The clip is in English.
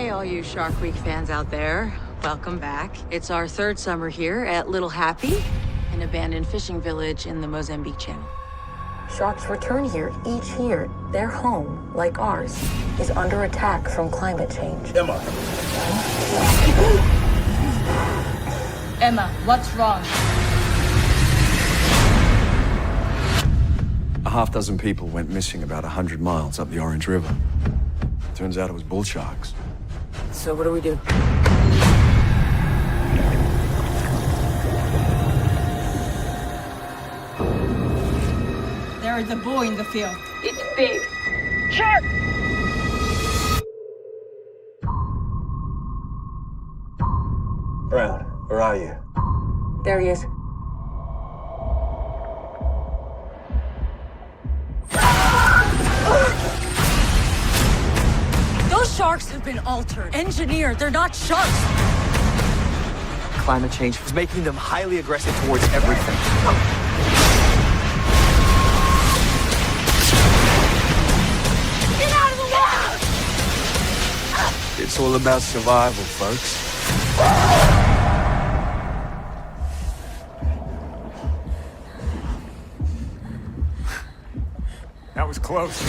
Hey, all you Shark Week fans out there. Welcome back. It's our third summer here at Little Happy, an abandoned fishing village in the Mozambique Channel. Sharks return here each year. Their home, like ours, is under attack from climate change. Emma, what's wrong? A half dozen people went missing about 100 miles up the Orange River. Turns out it was bull sharks. So what do we do? There is a bull in the field. It's big. Shark! Brown, where are you? There he is. Those sharks have been altered, engineered. They're not sharks. Climate change is making them highly aggressive towards everything. Get out of the water! It's all about survival, folks. That was close.